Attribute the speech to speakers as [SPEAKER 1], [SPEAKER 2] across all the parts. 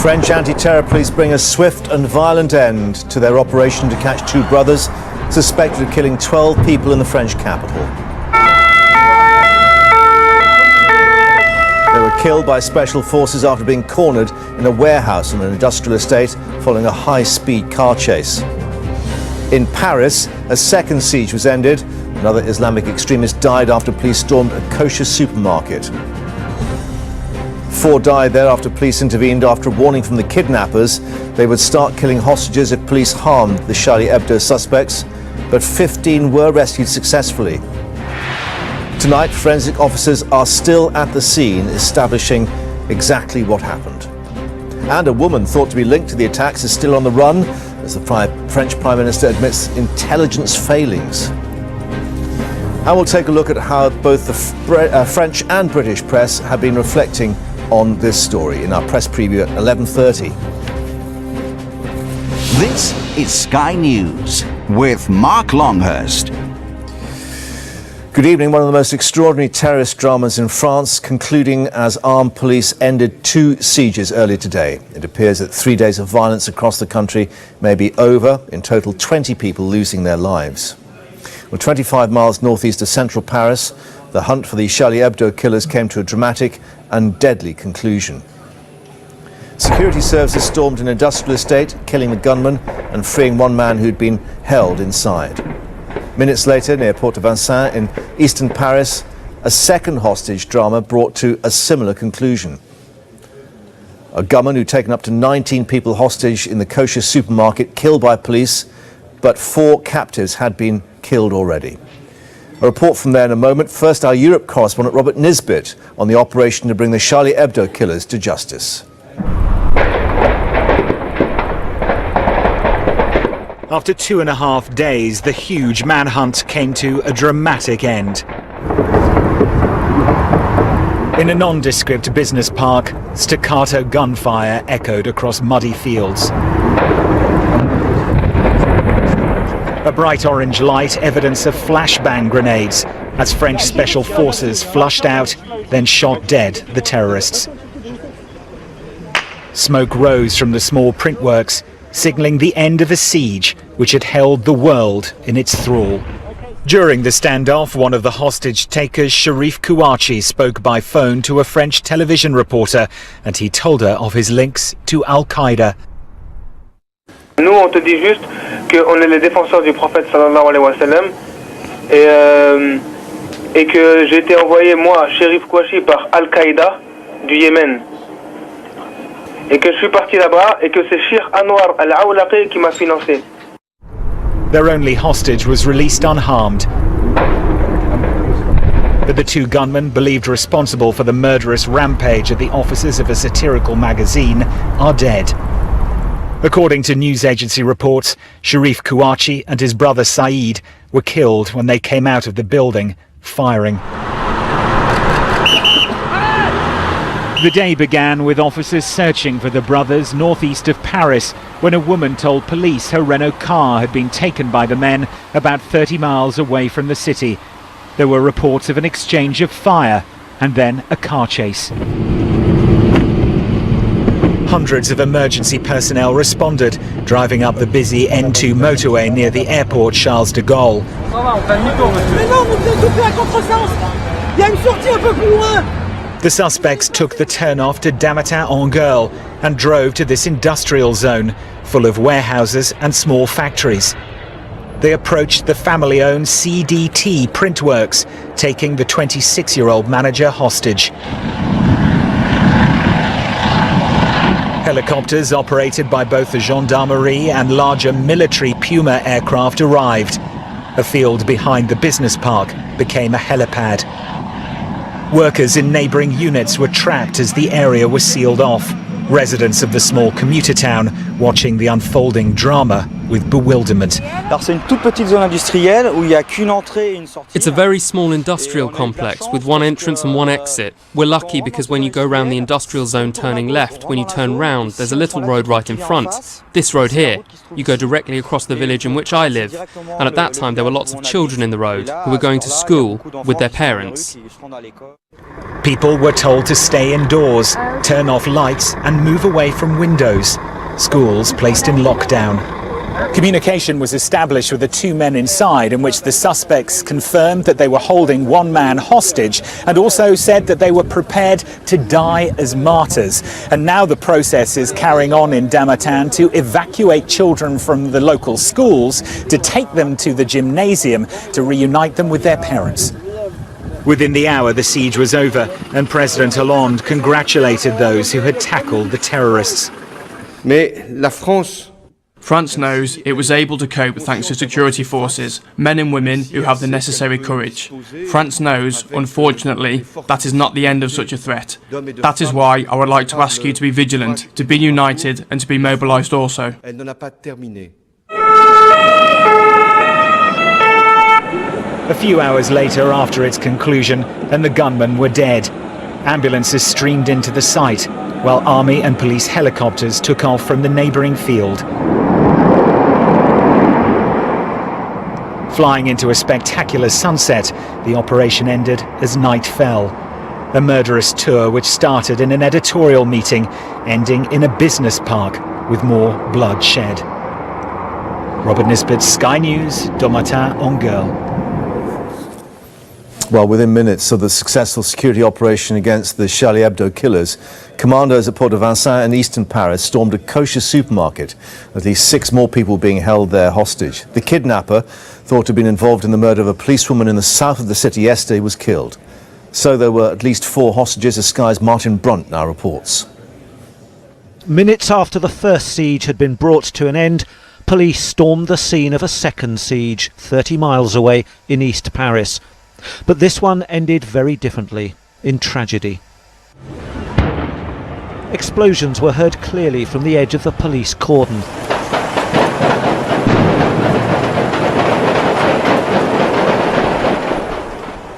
[SPEAKER 1] French anti-terror police bring a swift and violent end to their operation to catch two brothers suspected of killing 12 people in the French capital. They were killed by special forces after being cornered in a warehouse on an industrial estate following a high-speed car chase. In Paris, a second siege was ended. Another Islamic extremist died after police stormed a kosher supermarket. 4 died there after police intervened after a warning from the kidnappers they would start killing hostages if police harmed the Charlie Hebdo suspects, but 15 were rescued successfully. Tonight, forensic officers are still at the scene establishing exactly what happened. And a woman thought to be linked to the attacks is still on the run as the French Prime Minister admits intelligence failings. And we'll take a look at how both the French and British press have been reflecting on this story in our press preview at 11:30.
[SPEAKER 2] This is Sky News with Mark Longhurst.
[SPEAKER 1] Good evening. One of the most extraordinary terrorist dramas in France, concluding as armed police ended 2 sieges earlier today. It appears that 3 days of violence across the country may be over, in total 20 people losing their lives. Well, 25 miles northeast of central Paris, the hunt for the Charlie Hebdo killers came to a dramatic and deadly conclusion. Security services stormed an industrial estate, killing the gunman and freeing one man who'd been held inside. Minutes later, near Port-de-Vincennes in eastern Paris, a second hostage drama brought to a similar conclusion. A gunman who'd taken up to 19 people hostage in the kosher supermarket killed by police, but 4 captives had been killed already. A report from there in a moment. First, our Europe correspondent Robert Nisbet on the operation to bring the Charlie Hebdo killers to justice.
[SPEAKER 3] After 2.5 days, the huge manhunt came to a dramatic end. In a nondescript business park, staccato gunfire echoed across muddy fields. A bright orange light, evidence of flashbang grenades, as French special forces flushed out, then shot dead the terrorists. Smoke rose from the small printworks, signalling the end of a siege which had held the world in its thrall. During the standoff, one of the hostage takers, Sharif Kouachi, spoke by phone to a French television reporter, and he told her of his links to Al-Qaeda.
[SPEAKER 4] Nous, on te dit juste qu'on est les défenseurs du prophète sallallahu alayhi wa sallam et que j'ai été envoyé, moi, Sharif Kouachi, par Al-Qaïda du Yémen. Et que je suis parti là-bas et que c'est Sheikh Anwar Al-Awlaqi qui m'a financé.
[SPEAKER 3] Their only hostage was released unharmed. But the 2 gunmen believed responsible for the murderous rampage at the offices of a satirical magazine are dead. According to news agency reports, Sharif Kouachi and his brother Saeed were killed when they came out of the building, firing. The day began with officers searching for the brothers northeast of Paris when a woman told police her Renault car had been taken by the men about 30 miles away from the city. There were reports of an exchange of fire and then a car chase. Hundreds of emergency personnel responded, driving up the busy N2 motorway near the airport Charles de Gaulle. The suspects took the turnoff to Dammatin-en-Gueule and drove to this industrial zone, full of warehouses and small factories. They approached the family-owned CDT printworks, taking the 26-year-old manager hostage. Helicopters operated by both the gendarmerie and larger military Puma aircraft arrived. A field behind the business park became a helipad. Workers in neighbouring units were trapped as the area was sealed off. Residents of the small commuter town watching the unfolding drama with bewilderment.
[SPEAKER 5] It's a very small industrial complex with one entrance and one exit. We're lucky because when you go round the industrial zone turning left, when you turn round, there's a little road right in front. This road here. You go directly across the village in which I live. And at that time there were lots of children in the road who were going to school with their parents.
[SPEAKER 3] People were told to stay indoors, turn off lights and move away from windows. Schools placed in lockdown. Communication was established with the two men inside, in which the suspects confirmed that they were holding one man hostage and also said that they were prepared to die as martyrs. And now the process is carrying on in Damatan to evacuate children from the local schools, to take them to the gymnasium, to reunite them with their parents. Within the hour, the siege was over, and President Hollande congratulated those who had tackled the terrorists.
[SPEAKER 6] France knows it was able to cope thanks to security forces, men and women who have the necessary courage. France knows, unfortunately, that is not the end of such a threat. That is why I would like to ask you to be vigilant, to be united and to be mobilised also.
[SPEAKER 3] A few hours later, after its conclusion, and the gunmen were dead. Ambulances streamed into the site, while army and police helicopters took off from the neighbouring field. Flying into a spectacular sunset, the operation ended as night fell. A murderous tour which started in an editorial meeting, ending in a business park with more blood shed. Robert Nisbet, Sky News, Domata en Gueule.
[SPEAKER 1] Well, within minutes of the successful security operation against the Charlie Hebdo killers, commandos at Port-de-Vincennes in eastern Paris stormed a kosher supermarket. At least 6 more people being held there hostage. The kidnapper, thought to have been involved in the murder of a policewoman in the south of the city yesterday, was killed. So there were at least 4 hostages, as Sky's Martin Brunt now reports.
[SPEAKER 7] Minutes after the first siege had been brought to an end, police stormed the scene of a second siege 30 miles away in East Paris. But this one ended very differently, in tragedy. Explosions were heard clearly from the edge of the police cordon.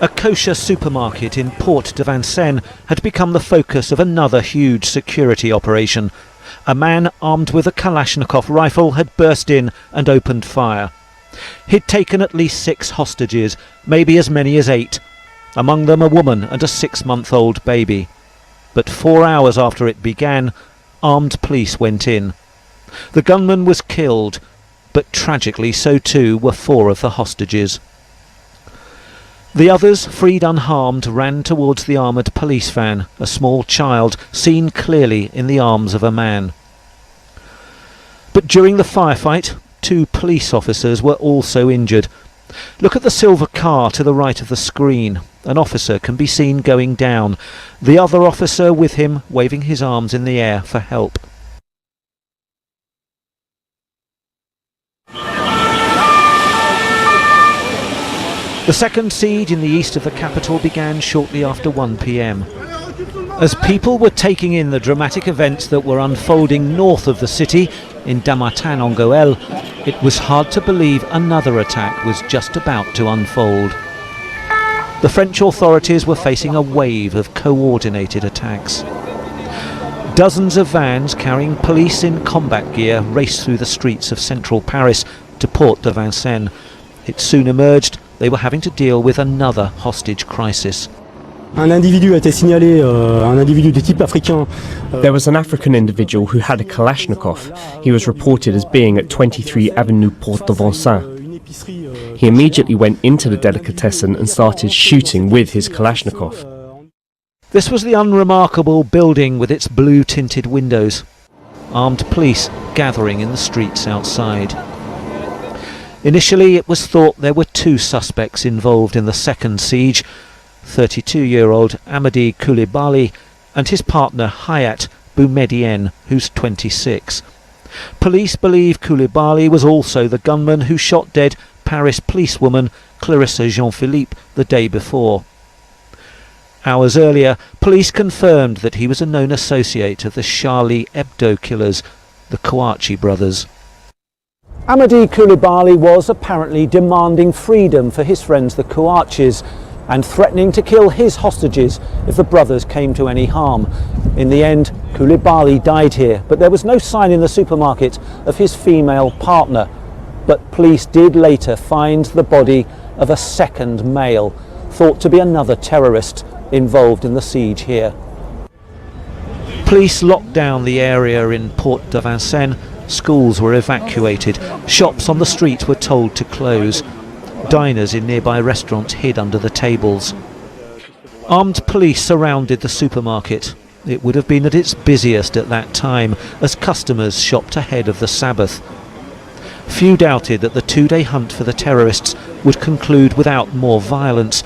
[SPEAKER 7] A kosher supermarket in Port-de-Vincennes had become the focus of another huge security operation. A man armed with a Kalashnikov rifle had burst in and opened fire. He'd taken at least 6 hostages, maybe as many as 8, among them a woman and a 6-month-old baby. But 4 hours after it began, armed police went in. The gunman was killed, but tragically so too were 4 of the hostages. The others, freed unharmed, ran towards the armoured police van, a small child seen clearly in the arms of a man. But during the firefight, 2 police officers were also injured. Look at the silver car to the right of the screen. An officer can be seen going down. The other officer with him waving his arms in the air for help. The second siege in the east of the capital began shortly after 1 p.m. As people were taking in the dramatic events that were unfolding north of the city, in Damatan en Gueule, it was hard to believe another attack was just about to unfold. The French authorities were facing a wave of coordinated attacks. Dozens of vans carrying police in combat gear raced through the streets of central Paris to Port-de-Vincennes. It soon emerged they were having to deal with another hostage crisis.
[SPEAKER 8] There was an African individual who had a Kalashnikov. He was reported as being at 23 Avenue Port-de-Vincennes. He immediately went into the delicatessen and started shooting with his Kalashnikov.
[SPEAKER 7] This was the unremarkable building with its blue-tinted windows. Armed police gathering in the streets outside. Initially, it was thought there were 2 suspects involved in the second siege, 32-year-old Amadi Koulibaly and his partner Hayat Boumediene, who's 26. Police believe Koulibaly was also the gunman who shot dead Paris policewoman Clarissa Jean-Philippe the day before. Hours earlier, police confirmed that he was a known associate of the Charlie Hebdo killers, the Kouachi brothers. Amadi Coulibaly was apparently demanding freedom for his friends the Kouachis and threatening to kill his hostages if the brothers came to any harm. In the end, Coulibaly died here, but there was no sign in the supermarket of his female partner. But police did later find the body of a second male, thought to be another terrorist involved in the siege here. Police locked down the area in Port de Vincennes. Schools were evacuated. Shops on the street were told to close. Diners in nearby restaurants hid under the tables. Armed police surrounded the supermarket. It would have been at its busiest at that time as customers shopped ahead of the Sabbath. Few doubted that the two-day hunt for the terrorists would conclude without more violence,